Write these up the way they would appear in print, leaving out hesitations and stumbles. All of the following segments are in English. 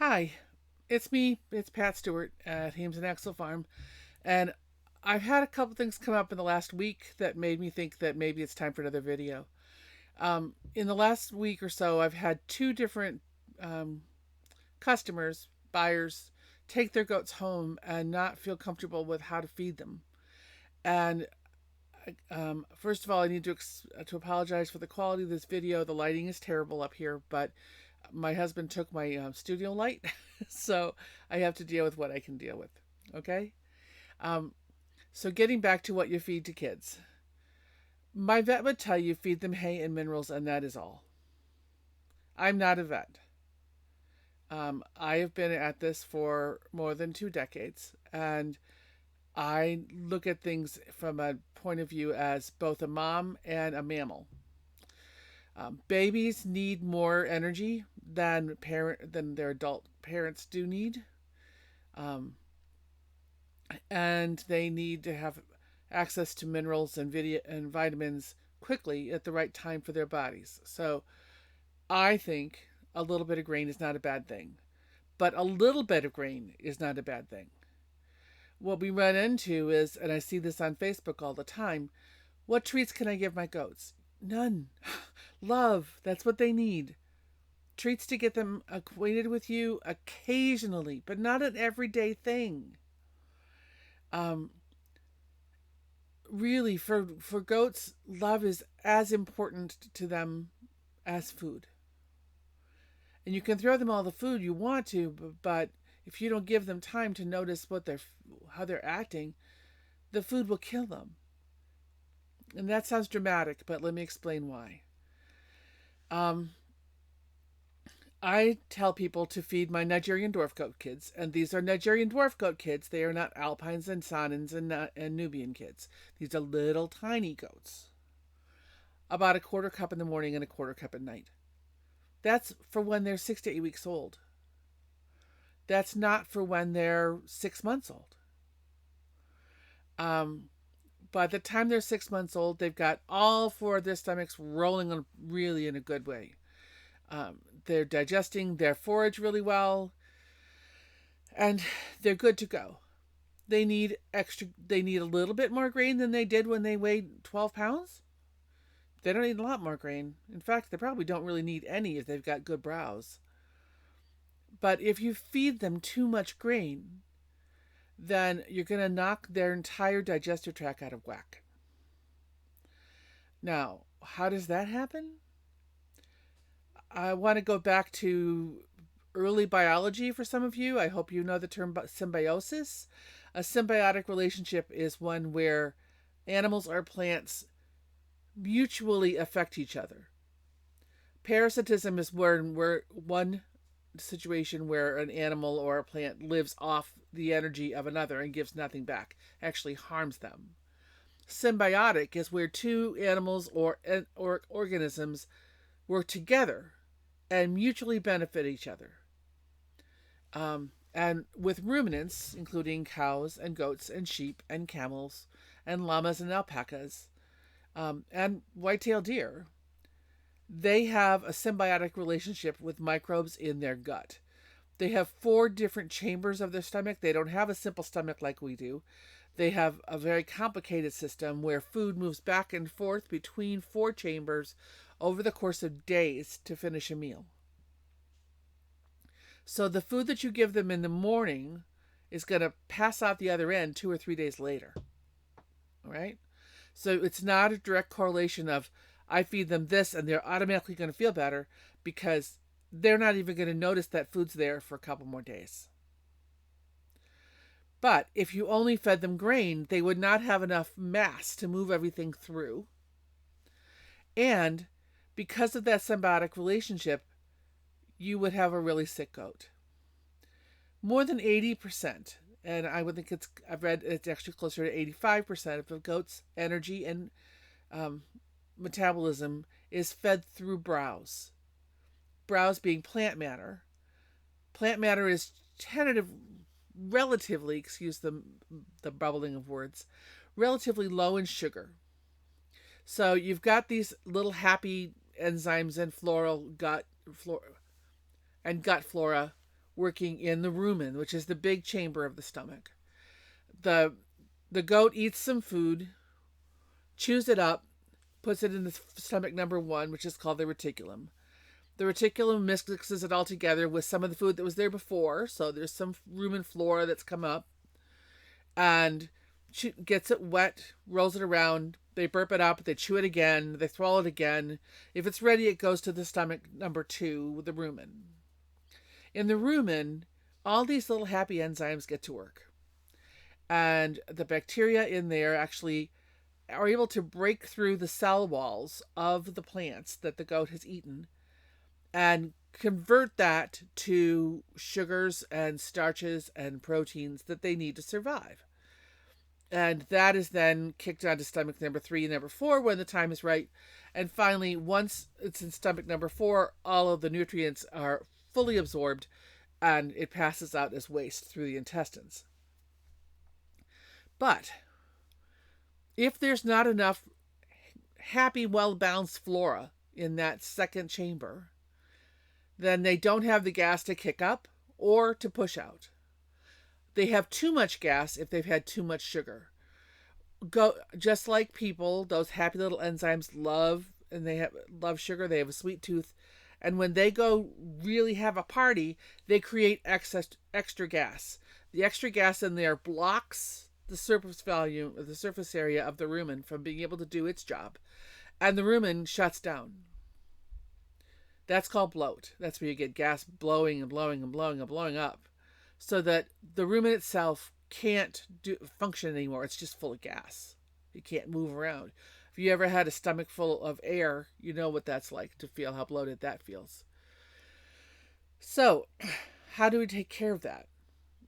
Hi, it's me. It's Pat Stewart at Hames and Axel Farm, and I've had a couple things come up in the last week that made me think that maybe it's time for another video. In the last week or so, I've had two different um, customers, buyers, take their goats home and not feel comfortable with how to feed them. And first of all, I need to apologize for the quality of this video. The lighting is terrible up here, but my husband took my studio light, so I have to deal with what I can deal with. Okay. Um, so getting back to what you feed to kids, my vet would tell you feed them hay and minerals, and that is all. I'm not a vet. I have been at this for more than 2 decades, and I look at things from a point of view as both a mom and a mammal. Babies need more energy than their adult parents do need, um, and they need to have access to minerals and vitamins quickly at the right time for their bodies. So I think a little bit of grain is not a bad thing, but a little bit of grain is not a bad thing. What we run into is, and I see this on Facebook all the time, what treats can I give my goats? None. Love. That's what they need. Treats to get them acquainted with you occasionally, but not an everyday thing. Um, really, for goats, love is as important to them as food. And you can throw them all the food you want to, but if you don't give them time to notice how they're acting, the food will kill them. And that sounds dramatic, but let me explain why. Um, I tell people to feed my Nigerian dwarf goat kids, and these are Nigerian dwarf goat kids. They are not Alpines and Sanins and Nubian kids. These are little tiny goats, about a quarter cup in the morning and a quarter cup at night. That's for when they're 6 to 8 weeks old. That's not for when they're 6 months old. Um, by the time they're 6 months old, they've got all four of their stomachs rolling on really in a good way. They're digesting their forage really well, and they're good to go. They need a little bit more grain than they did when they weighed 12 pounds. They don't need a lot more grain. In fact, they probably don't really need any if they've got good browse. But if you feed them too much grain, then you're going to knock their entire digestive tract out of whack. Now, how does that happen? I want to go back to early biology for some of you. I hope you know the term symbiosis. A symbiotic relationship is one where animals or plants mutually affect each other. Parasitism is where one situation where an animal or a plant lives off the energy of another and gives nothing back, actually harms them. Symbiotic is where two animals or organisms work together and mutually benefit each other. And with ruminants, including cows and goats and sheep and camels and llamas and alpacas and white-tailed deer, they have a symbiotic relationship with microbes in their gut. They have four different chambers of their stomach. They don't have a simple stomach like we do. They have a very complicated system where food moves back and forth between four chambers over the course of days to finish a meal. So the food that you give them in the morning is going to pass out the other end 2 or 3 days later. All right? So it's not a direct correlation of I feed them this and they're automatically going to feel better, because they're not even going to notice that food's there for a couple more days. But if you only fed them grain, they would not have enough mass to move everything through. And because of that symbiotic relationship, you would have a really sick goat. More than 80%, and I would think I've read it's actually closer to 85% of a goat's energy and um, metabolism is fed through browse. Browse being plant matter. Plant matter is relatively, excuse the bubbling of words, relatively low in sugar. So you've got these little happy enzymes in floral gut flora and gut flora working in the rumen, which is the big chamber of the stomach. The the goat eats some food, chews it up, puts it in the stomach number 1, which is called the reticulum. The reticulum mixes it all together with some of the food that was there before, so there's some rumen flora that's come up, and gets it wet, rolls it around, they burp it up, they chew it again, they swallow it again. If it's ready, it goes to the stomach number 2, the rumen. In the rumen, all these little happy enzymes get to work. And the bacteria in there actually are able to break through the cell walls of the plants that the goat has eaten and convert that to sugars and starches and proteins that they need to survive. And that is then kicked on to stomach number 3 and number 4 when the time is right. And finally, once it's in stomach number 4, all of the nutrients are fully absorbed and it passes out as waste through the intestines. But if there's not enough happy, well-balanced flora in that second chamber, then they don't have the gas to kick up or to push out. They have too much gas if they've had too much sugar. Just like people, those happy little enzymes love sugar. They have a sweet tooth, and when they go really have a party, they create extra gas. The extra gas in there blocks the surface area of the rumen from being able to do its job, and the rumen shuts down. That's called bloat. That's where you get gas blowing and blowing and blowing and blowing up, so that the rumen itself can't function anymore. It's just full of gas. It can't move around. If you ever had a stomach full of air, you know what that's like, to feel how bloated that feels. So, how do we take care of that?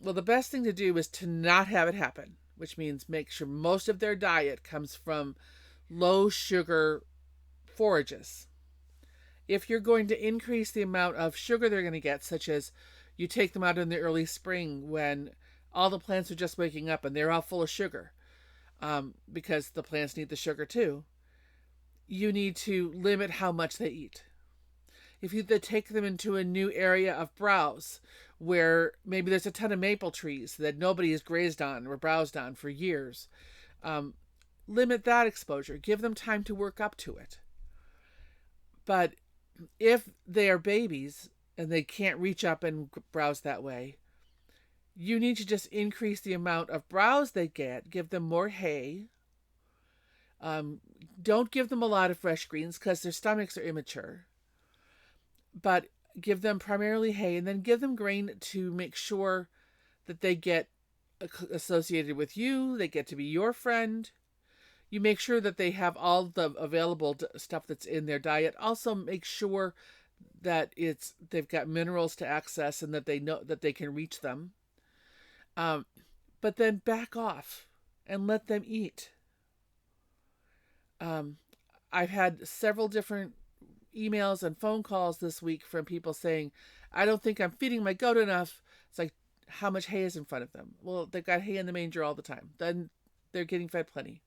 Well, the best thing to do is to not have it happen, which means make sure most of their diet comes from low sugar forages. If you're going to increase the amount of sugar they're going to get, such as you take them out in the early spring when all the plants are just waking up and they're all full of sugar, because the plants need the sugar too, you need to limit how much they eat. If you take them into a new area of browse where maybe there's a ton of maple trees that nobody has grazed on or browsed on for years, limit that exposure. Give them time to work up to it. But if they are babies and they can't reach up and browse that way, you need to just increase the amount of browse they get. Give them more hay. Don't give them a lot of fresh greens because their stomachs are immature. But give them primarily hay, and then give them grain to make sure that they get associated with you. They get to be your friend. You make sure that they have all the available stuff that's in their diet. Also make sure that they've got minerals to access and that they know that they can reach them. But then back off and let them eat. I've had several different emails and phone calls this week from people saying, I don't think I'm feeding my goat enough. It's like, how much hay is in front of them? Well, they've got hay in the manger all the time. Then they're getting fed plenty.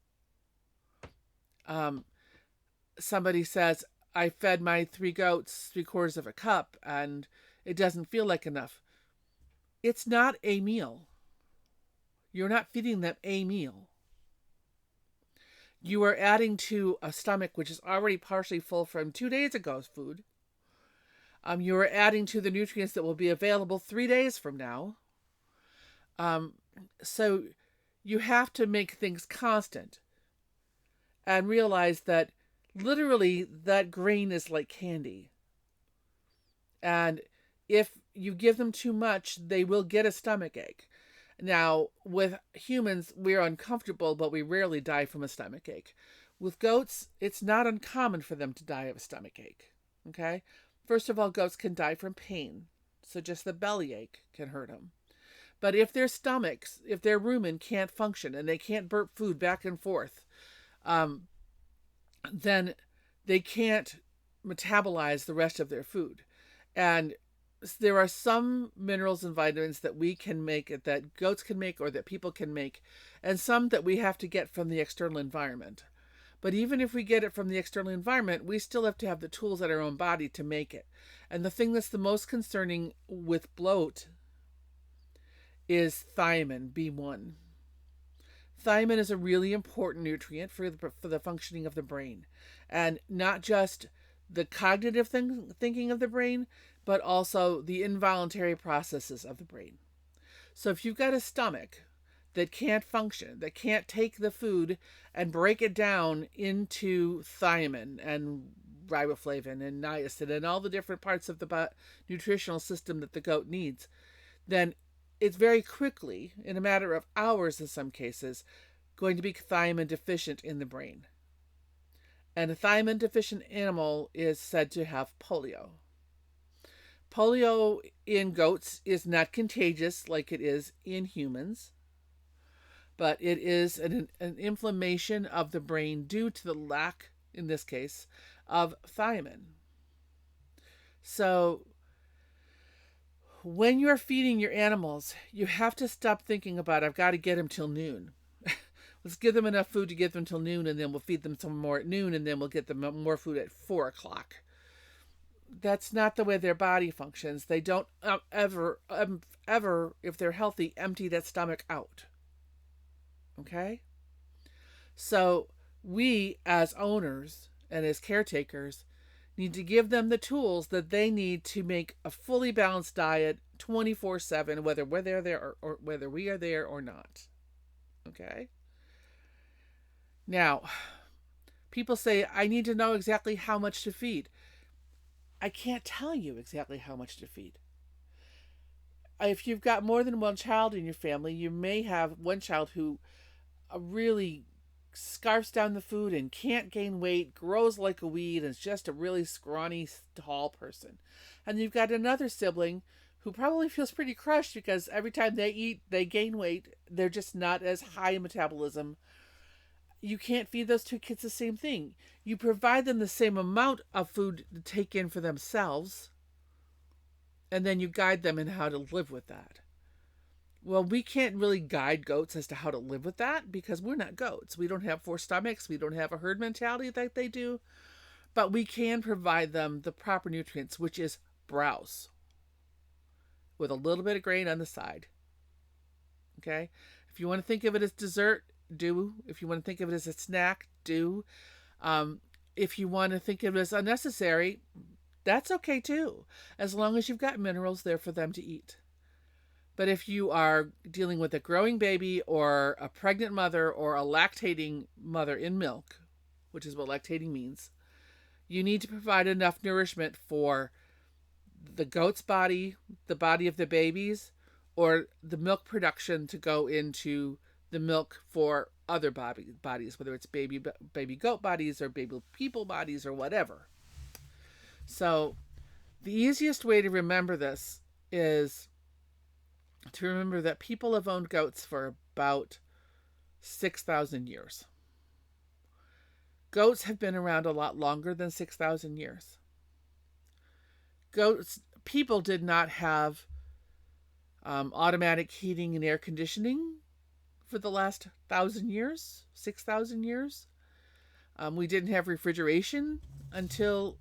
Somebody says, I fed my 3 goats 3/4 of a cup and it doesn't feel like enough. It's not a meal. You're not feeding them a meal. You are adding to a stomach which is already partially full from 2 days ago's food. You are adding to the nutrients that will be available 3 days from now. So you have to make things constant and realize that literally that grain is like candy. And if you give them too much, they will get a stomach ache. Now, with humans, we're uncomfortable, but we rarely die from a stomach ache. With goats, it's not uncommon for them to die of a stomach ache. Okay? First of all, goats can die from pain. So just the belly ache can hurt them. But if their stomachs, if their rumen can't function and they can't burp food back and forth, then they can't metabolize the rest of their food. And there are some minerals and vitamins that we can make, that goats can make, or that people can make, and some that we have to get from the external environment. But even if we get it from the external environment, we still have to have the tools at our own body to make it. And the thing that's the most concerning with bloat is thiamine, B1. Thiamine is a really important nutrient for the functioning of the brain. And not just the cognitive thinking of the brain, but also the involuntary processes of the brain. So if you've got a stomach that can't function, that can't take the food and break it down into thiamine and riboflavin and niacin and all the different parts of the nutritional system that the goat needs, then it's very quickly, in a matter of hours in some cases, going to be thiamine deficient in the brain. And a thiamine deficient animal is said to have polio. Polio in goats is not contagious like it is in humans, but it is an inflammation of the brain due to the lack, in this case, of thiamine. So when you're feeding your animals, you have to stop thinking about, I've got to get them till noon. Let's give them enough food to get them till noon, and then we'll feed them some more at noon, and then we'll get them more food at 4 o'clock. That's not the way their body functions. They don't ever, if they're healthy, empty that stomach out. Okay? So we, as owners and as caretakers, need to give them the tools that they need to make a fully balanced diet 24/7, whether we're there or whether we are there or not. Okay? Now, people say, I need to know exactly how much to feed. I can't tell you exactly how much to feed. If you've got more than one child in your family, you may have one child who really scarfs down the food and can't gain weight, grows like a weed, and is just a really scrawny, tall person. And you've got another sibling who probably feels pretty crushed because every time they eat, they gain weight. They're just not as high in metabolism. You can't feed those two kids the same thing. You provide them the same amount of food to take in for themselves, and then you guide them in how to live with that. Well, we can't really guide goats as to how to live with that because we're not goats. We don't have 4 stomachs. We don't have a herd mentality like they do. But we can provide them the proper nutrients, which is browse with a little bit of grain on the side. Okay? If you want to think of it as dessert, do. If you want to think of it as a snack, do. If you want to think of it as unnecessary, that's okay too, as long as you've got minerals there for them to eat. But if you are dealing with a growing baby or a pregnant mother or a lactating mother in milk, which is what lactating means, you need to provide enough nourishment for the goat's body, the body of the babies, or the milk production to go into the milk for other bodies, whether it's baby goat bodies or baby people bodies or whatever. So the easiest way to remember this is to remember that people have owned goats for about 6,000 years. Goats have been around a lot longer than 6,000 years. People did not have automatic heating and air conditioning for the last 1,000 years, 6,000 years. We didn't have refrigeration until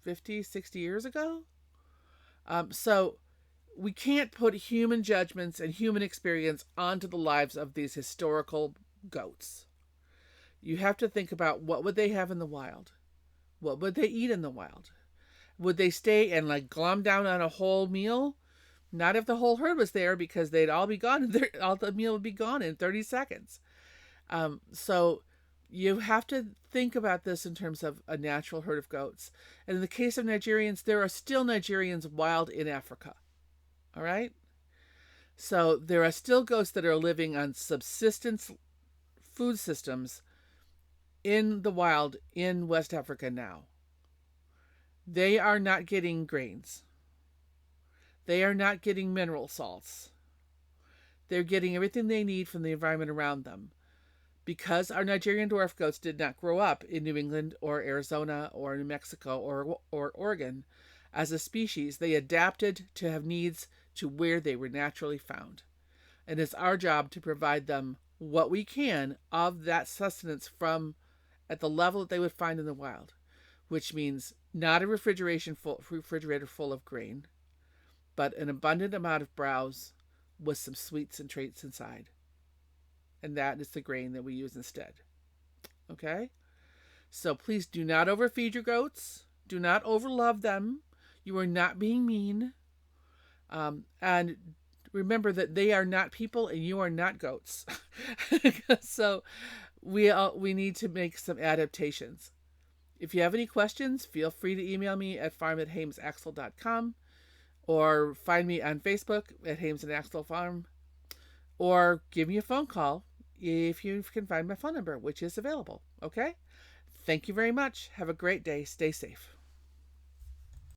50, 60 years ago. So we can't put human judgments and human experience onto the lives of these historical goats. You have to think about, what would they have in the wild? What would they eat in the wild? Would they stay and like glom down on a whole meal? Not if the whole herd was there, because they'd all be gone. All the meal would be gone in 30 seconds. So you have to think about this in terms of a natural herd of goats. And in the case of Nigerians, there are still Nigerians wild in Africa. All right? So there are still goats that are living on subsistence food systems in the wild in West Africa now. They are not getting grains. They are not getting mineral salts. They're getting everything they need from the environment around them. Because our Nigerian dwarf goats did not grow up in New England or Arizona or New Mexico or Oregon as a species, they adapted to have needs to where they were naturally found. And it's our job to provide them what we can of that sustenance from at the level that they would find in the wild, which means not a refrigerator full of grain, but an abundant amount of browse with some sweets and traits inside. And that is the grain that we use instead. Okay? So please do not overfeed your goats. Do not overlove them. You are not being mean. And remember that they are not people and you are not goats. So we need to make some adaptations. If you have any questions, feel free to email me at farm@hamesaxel.com or find me on Facebook at Hames and Axel Farm, or give me a phone call if you can find my phone number, which is available. Okay? Thank you very much. Have a great day. Stay safe.